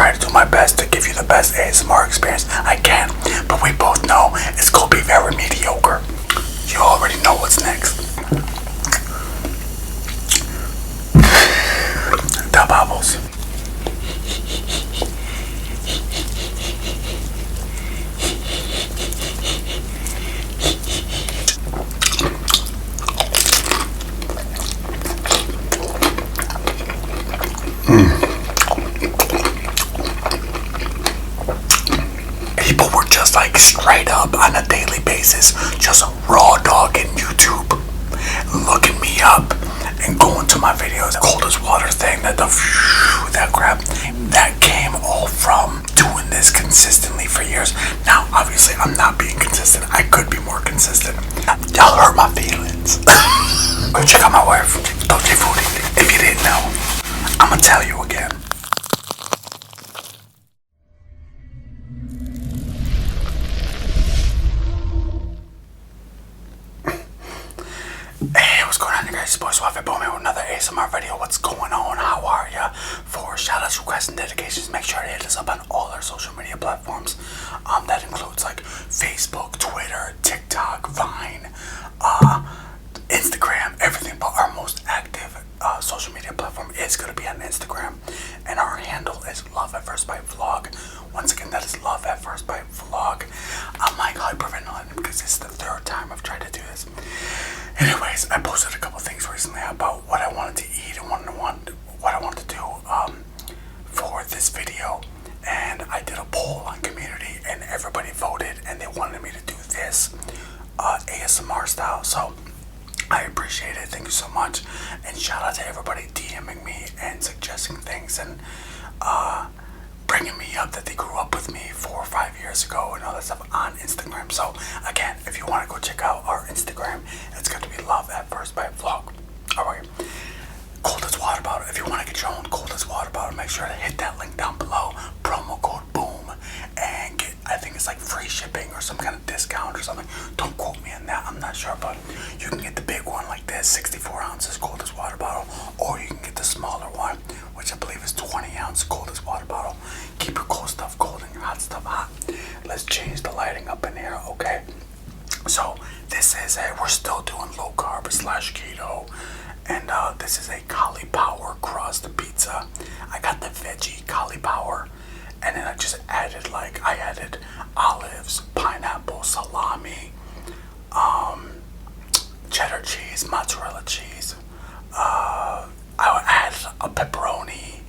try to do my best to give you the best ASMR experience I can, but we both know it's gonna be very mediocre. You already know what's next. The bubbles. People were just like straight up on a daily basis, just raw dogging YouTube, looking me up and going to my videos. Cold as water thing, that crap, that came all from doing this consistently for years. Now, obviously, I'm not being consistent. I could be more consistent. Y'all hurt my feelings. Go check out my wife, Dolce Foodie. If you didn't know, I'm gonna tell you again. Hey, what's going on, you guys? It's Boy Suave Bowman with another ASMR video. What's going on? How are ya? For shoutouts, requests, and dedications, make sure to hit us up on all our social media platforms. That includes like Facebook, Twitter, TikTok, Vine, Instagram, everything. But our most active social media platform is going to be on Instagram, and our handle is Love at First Bite Vlog. Once again, that is Love at First Bite Vlog. I'm like hyperventilating because it's the third time I've tried to do this. Anyways, I posted a couple things recently about what I wanted to eat and what I wanted to do for this video, and I did a poll on community, and everybody voted, and they wanted me to do this ASMR style. So I appreciate it. Thank you so much, and shout out to everybody DMing me and suggesting things and bringing me up that they grew up with me 4 or 5 years ago and all that stuff on Instagram. So again, if you want to go check out our Instagram, it's going to be Love at First Bite Vlog. Alright, cold as water bottle. If you want to get your own cold as water bottle, make sure to hit that link down below, promo code BOOM, and get, I think it's like free shipping or some kind of discount or something. Don't quote me on that, I'm not sure, but you can get the big one like this, 64 ounces cold as water bottle, or you can get the smaller one, which I believe is 20 ounce cold as water bottle. Keep your cold stuff cold and your hot stuff hot. Let's change the lighting up in here, okay? So this is we're still doing low carb / keto, and this is a Caulipower crust pizza. I got the veggie Caulipower, and then I just added olives, pineapple, salami, cheddar cheese, mozzarella cheese. I added a pepperoni,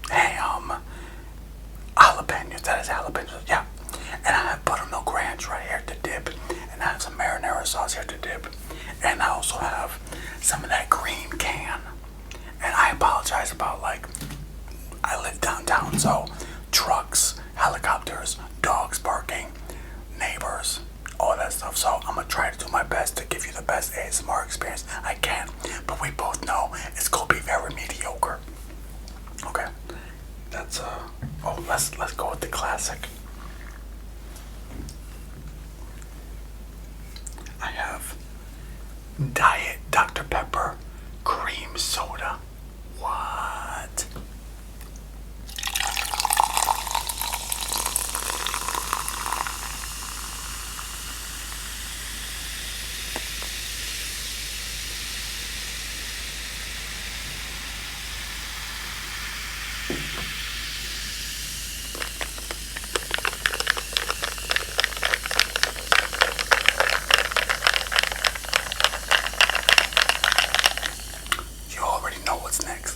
ham, jalapenos. That is jalapenos, yeah. And I have buttermilk ranch right here to dip, and I have some marinara sauce here to dip, and I also have some of that green can. And I apologize about I live downtown, so trucks, helicopters, dogs barking, neighbors, all that stuff. So I'm gonna try to do my best to give you the best ASMR experience I can, but we both know it's gonna be very mediocre. Okay, that's let's go with the classic. I have Diet Dr. Pepper cream soda. What? Next.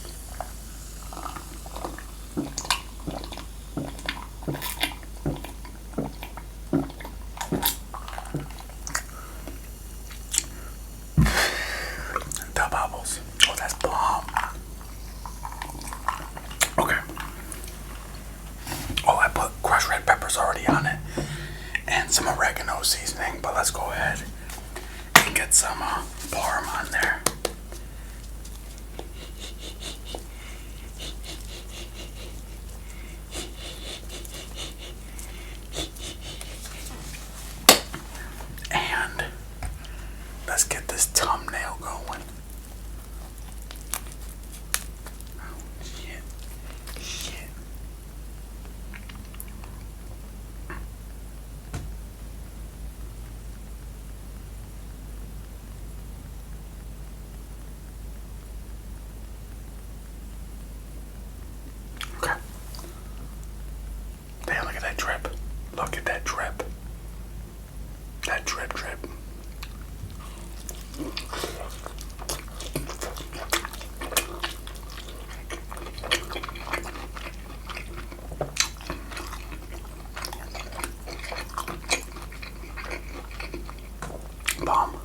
The bubbles. Oh, that's bomb. Okay. Oh, I put crushed red peppers already on it and some oregano seasoning, but let's go ahead and get some parm on there. Let's get this thumbnail going. Oh, shit. that drip. Look at that drip. That drip. Bomb.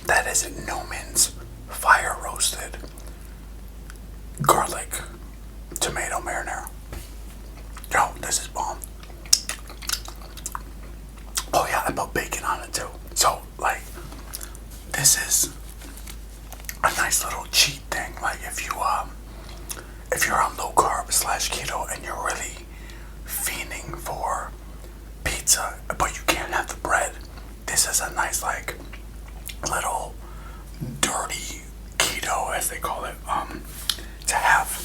That is Newman's fire roasted garlic tomato marinara. Yo, this is bomb. Oh yeah, I put bacon on it too. So like, this is a nice little cheat thing. Like if you're on low carb / keto and you're really fiending for pizza, but you can't have the bread, this is a nice like little dirty keto, as they call it, to have.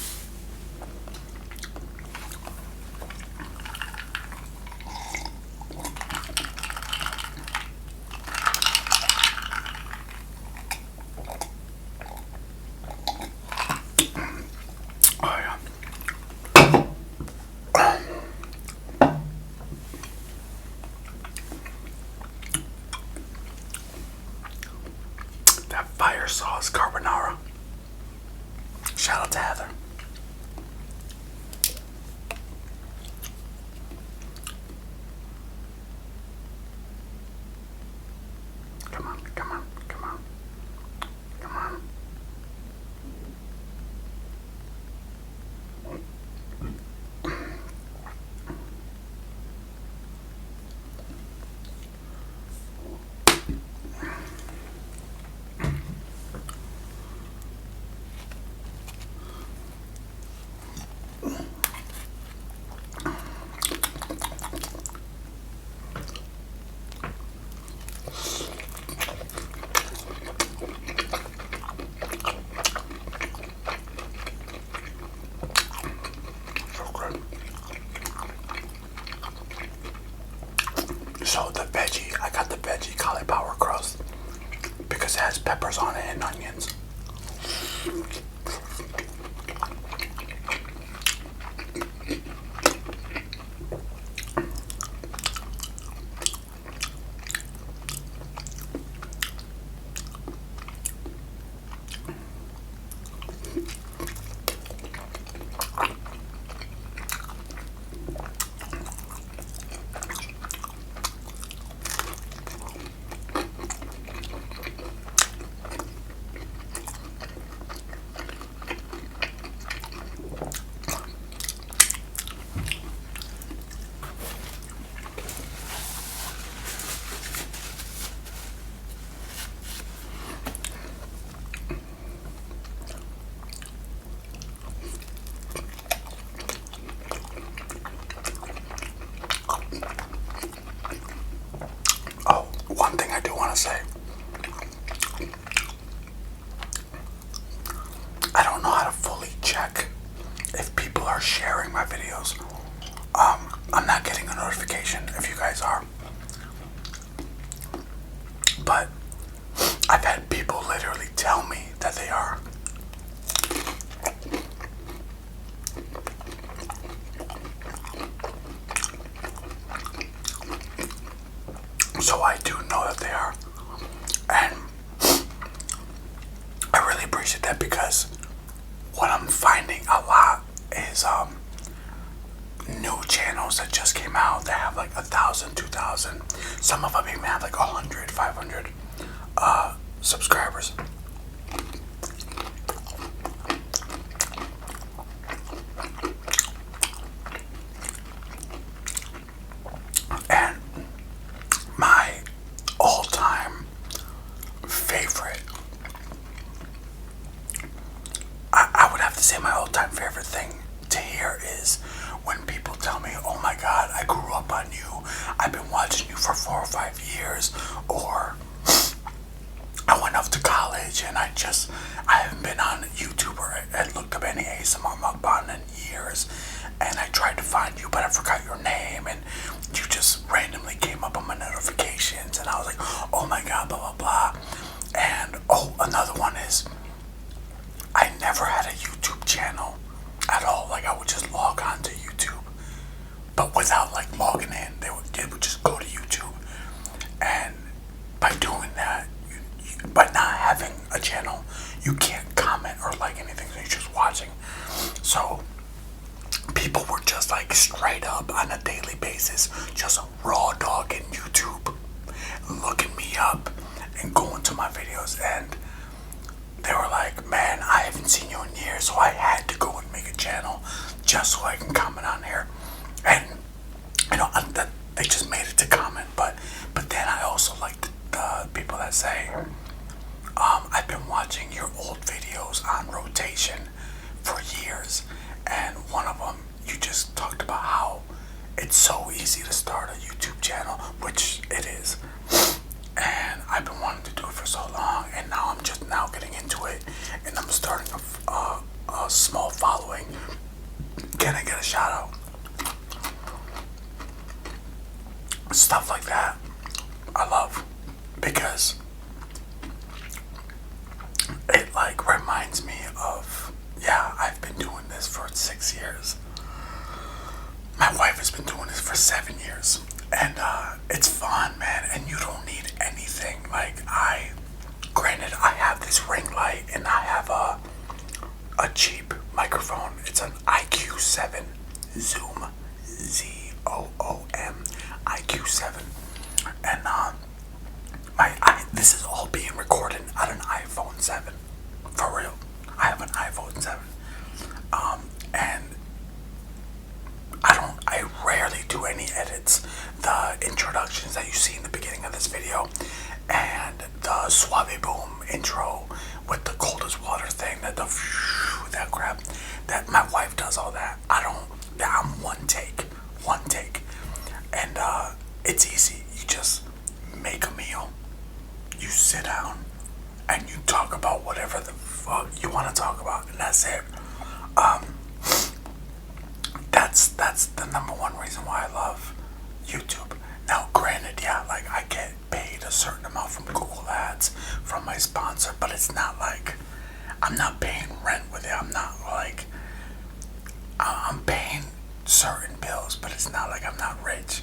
Oh yeah. That fire sauce carbonara. Shout out to Heather. Come on. So the veggie, I got the veggie Caulipower crust because it has peppers on it and onions. Oh, one thing I do want to say. I don't know how to fully check if people are sharing my videos. I'm not getting a notification if you guys are. But I've had people literally tell me that they are. So I do know that they are. And I really appreciate that because what I'm finding a lot is new channels that just came out that have like 1,000, 2,000. Some of them even have like 100, 500 subscribers. I haven't been on YouTube or I looked up any ASMR mukbang in years, and I tried to find you, but I forgot your name, and you just randomly came up on my notifications, and I was like, oh my god, blah blah blah. And oh, another one is, I never had a YouTube channel at all. Like, I would just log on to YouTube, but without like logging in. It would just go to YouTube, and by doing that, by not having a channel, you can't comment or like anything. So you're just watching. So people were just like straight up on a daily basis, just raw dogging YouTube, looking me up and going to my videos, and they were like, man, I haven't seen you in years, so I had to go and make a channel just so I can comment on here. And you know, they just made it to comment, but then I also like the people that say, I've been watching your old videos on rotation for years, and one of them, you just talked about how it's so easy to start a YouTube channel, which it is, and I've been wanting to do it for so long, and now I'm just now getting into it, and I'm starting a small following. Can I get a shout out? Stuff like that I love, because it like reminds me of, yeah, I've been doing this for 6 years. My wife has been doing this for 7 years, and it's fun, man, and you don't need anything. Like, granted, I have this ring light, and I have a cheap microphone. It's an IQ7 Zoom, ZOOM IQ7, and this is all being recorded on an iPhone 7, for real. I have an iPhone 7, and I rarely do any edits. The introductions that you see in the beginning of this video, and the Suave Boom intro with the coldest water thing, that crap, that my wife does all that. I'm one take, and it's easy. You just make a meal, you sit down, and you talk about whatever the fuck you want to talk about, and that's it. That's the number one reason why I love YouTube. Now, granted, yeah, like, I get paid a certain amount from Google Ads from my sponsor, but it's not like I'm not paying rent with it. I'm not like, I'm paying certain bills, but it's not like I'm not rich.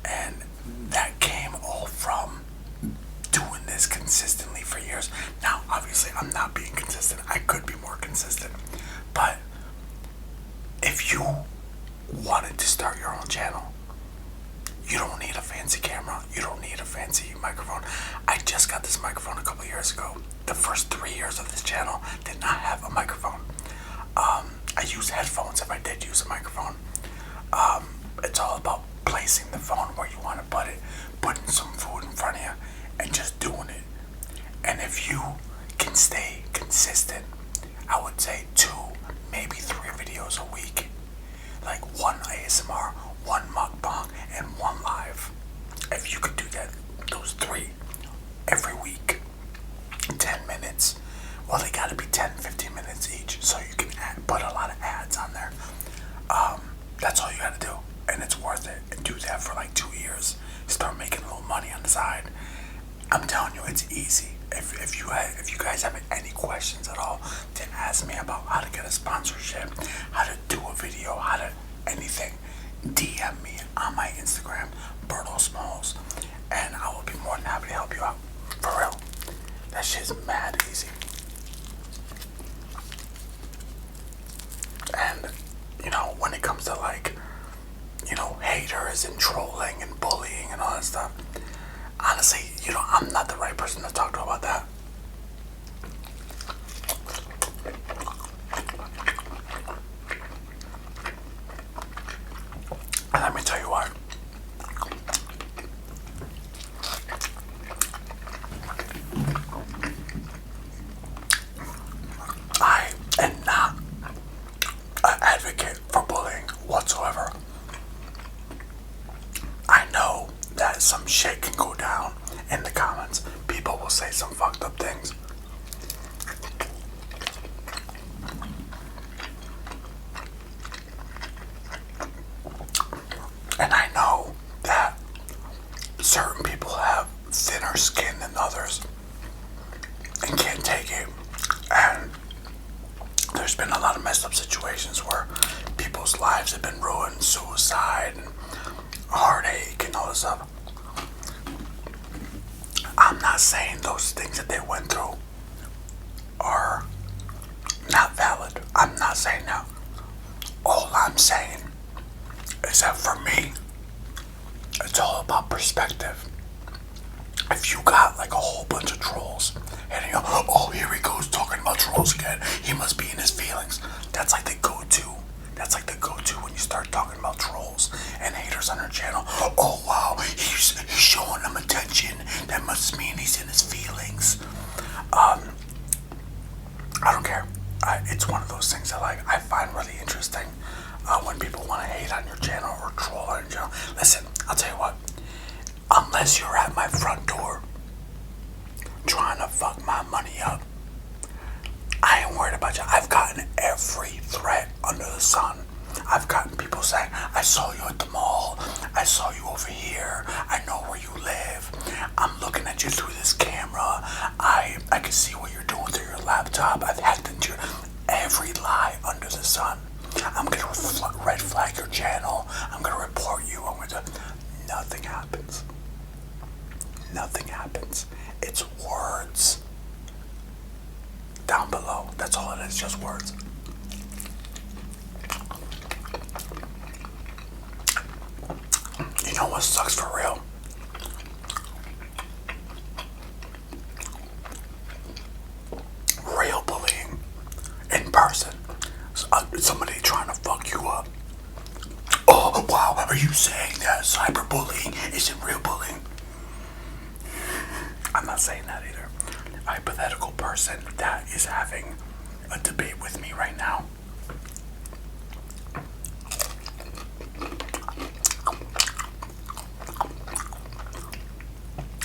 And that came all from doing this consistently for years. Now, obviously, I'm not being consistent. I could be more consistent. But if you wanted to start your own channel, you don't need a fancy camera. You don't need a fancy microphone. I just got this microphone a couple years ago. The first 3 years of this channel did not have a microphone. I use headphones if I did use a microphone. It's all about placing the phone where you want to put it, putting some food in front of you, and just doing it. And if you can stay consistent, I would say 2, maybe 3 videos a week. Like 1 ASMR, 1 mukbang, and 1 live. If you could do that, those 3 every week, 10 minutes. Well, they gotta be 10-15 minutes each, so you can put a lot of ads on there. That's all you gotta do, and it's worth it. And do that for like 2 years. Start making a little money on the side. I'm telling you, it's easy. If you guys have any questions at all to ask me about how to get a sponsorship, how to do a video, how to anything, DM me on my Instagram, Berto Smalls, and I will be more than happy to help you out. For real. That shit's mad easy. And, you know, when it comes to like, you know, haters and trolling and bullying and all that stuff, honestly, you know, I'm not the right person to talk to about that. And let me tell you what. I am not an advocate for bullying whatsoever. I know that some shit can go down in the comments. People will say some fucked up things. And I know that certain people have thinner skin than others and can't take it. And there's been a lot of messed up situations where people's lives have been ruined, suicide and heartache and all this stuff. I'm not saying those things that they went through are not valid. I'm not saying that. All I'm saying is that for me, it's all about perspective. If you got like a whole bunch of trolls and you go, oh, here he goes talking about trolls again, he must be in his feelings. That's like the go-to. That's like the go-to when you start talking about trolls and haters on your channel. Oh wow, he's showing them attention. That must mean he's in his feelings. I don't care. It's one of those things that like I find really interesting when people want to hate on your channel or troll on your channel. Listen, I'll tell you what. Unless you're at my front door trying to fuck my money up, I ain't worried about you. I've gotten every threat under the sun. I've gotten people saying, I saw you at the mall. I saw you over here. I know where you live. I'm looking at you through this camera. I can see what you're doing through your laptop. I've hacked into your every lie under the sun. I'm going to red flag your channel. I'm going to report you. I'm going to... Nothing happens. Nothing happens. It's words. Down below. That's all it is, just words. You know what sucks for real? Real bullying. In person. Somebody trying to fuck you up. Oh, wow, are you saying that cyberbullying isn't real bullying? I'm not saying that either. A hypothetical person that is having a debate with me right now.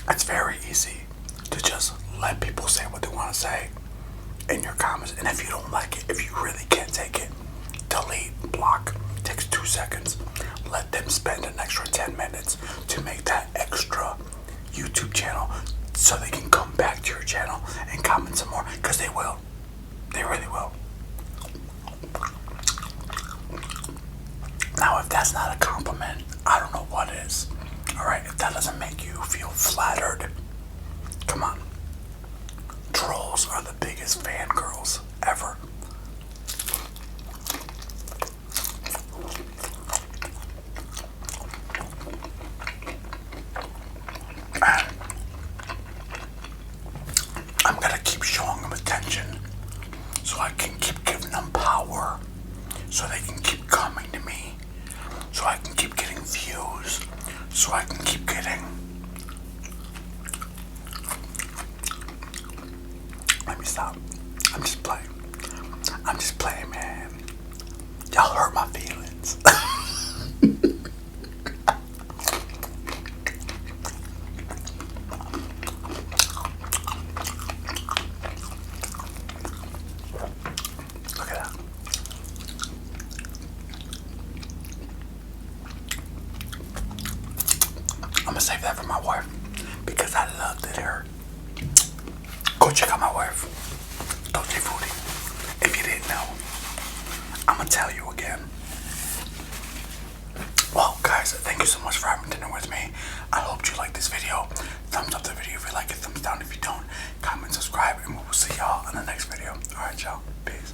It's very easy to just let people say what they want to say in your comments. And if you don't like it, if you really can't take it, delete, block. Takes 2 seconds. Let them spend an extra 10 minutes to make that extra YouTube channel so they can come back to your channel and comment some more, because they will. They really will. Now, if that's not a compliment, I don't know what is. Alright, if that doesn't make you feel flattered, come on. Trolls are the biggest fangirls ever. And I'm gonna keep showing them attention so I can keep giving them power, so they can keep coming to me, so I can keep getting views, so I can keep getting... Let me stop. I'm just playing. I'm just playing, man. Y'all hurt my feelings. Look at that. I'm gonna save that for my wife because I loved it here. Go check out my wife, Doji Foodie. If you didn't know, I'm gonna tell you again. Well, guys, thank you so much for having dinner with me. I hope you liked this video. Thumbs up the video if you like it, thumbs down if you don't. Comment, subscribe, and we will see y'all in the next video. Alright, y'all. Peace.